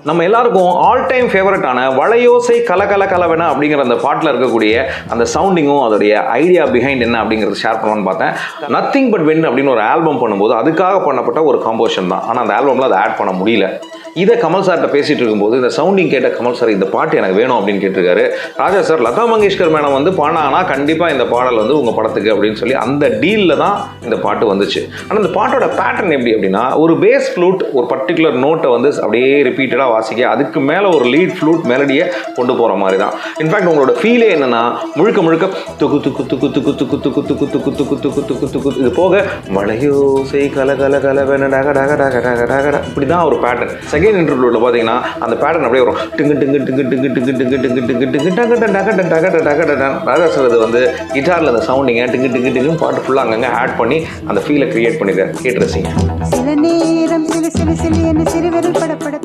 நம்ம எல்லாருக்கும் all time ஃபேவரட்டான வளையோசை கலகல கலவென அப்படிங்கிற அந்த பாட்டில் இருக்கக்கூடிய அந்த சவுண்டிங்கும் அதோடைய ஐடியா பிஹைண்ட் என்ன அப்படிங்கிறத ஷேர் பண்ணலான்னு பார்த்தேன். நத்திங் பட் வென் அப்படின்னு ஒரு ஆல்பம் பண்ணும்போது அதுக்காக பண்ணப்பட்ட ஒரு கம்போசிஷன் தான். ஆனால் அந்த ஆல்பமில் அதை ஆட் பண்ண முடியல. இதை கமல் சார்கிட்ட பேசிகிட்டு இருக்கும்போது இந்த சவுண்டிங் கேட்ட கமல் சார் இந்த பாட்டு எனக்கு வேணும் அப்படின்னு கேட்டிருக்காரு. ராஜா சார் லதா மங்கேஷ்கர் மேடம் வந்து பாடினாங்கன்னா கண்டிப்பாக இந்த பாடல் வந்து உங்கள் படத்துக்கு அப்படின்னு சொல்லி அந்த டீலில் தான் இந்த பாட்டு வந்துச்சு. ஆனால் இந்த பாட்டோட பேட்டர்ன் எப்படி அப்படின்னா, ஒரு பேஸ் ஃப்ளூட் ஒரு பர்டிகுலர் நோட்டை வந்து அப்படியே ரிப்பீட்டடாக வாசிக்க, அதுக்கு மேலே ஒரு லீட் ஃப்ளூட் மெலடியை கொண்டு போகிற மாதிரி தான். இன்ஃபேக்ட் உங்களோட ஃபீலே என்னென்னா முழுக்க முழுக்க துக்கு துக்கு துக்கு துக்கு துக்கு துக்கு துக்கு துக்கு துக்கு துக்கு துக்கு துக்கு இது போக வளையோசை கல கல கலவென டக டக டக டக டக இப்படி தான் ஒரு பேட்டர்ன். செகண்ட் இன்டர்வியூவில் பார்த்தீங்கன்னா அந்த பேட்டர்ன் அப்படியே வரும். டிங்கு டிங்கு டிங்கு டிங்கு டிங்கு டிங்கு டிங்கு டிங்கு டிங்கு டக டக டக டக டக ராஜா சார் அது வந்து கிட்டாரில் அந்த சவுண்டிங்க டிங்கு டிங்கு டிங்குன்னு பாட்டு ஃபுல்லாக அங்கங்கே ஆட் பண்ணி அந்த ஃபீலை கிரியேட் பண்ணிடுறாரு. கேட்டு ரசிங்க. சில நேரம் சில சில சில சிறுவர்கள் படப்பட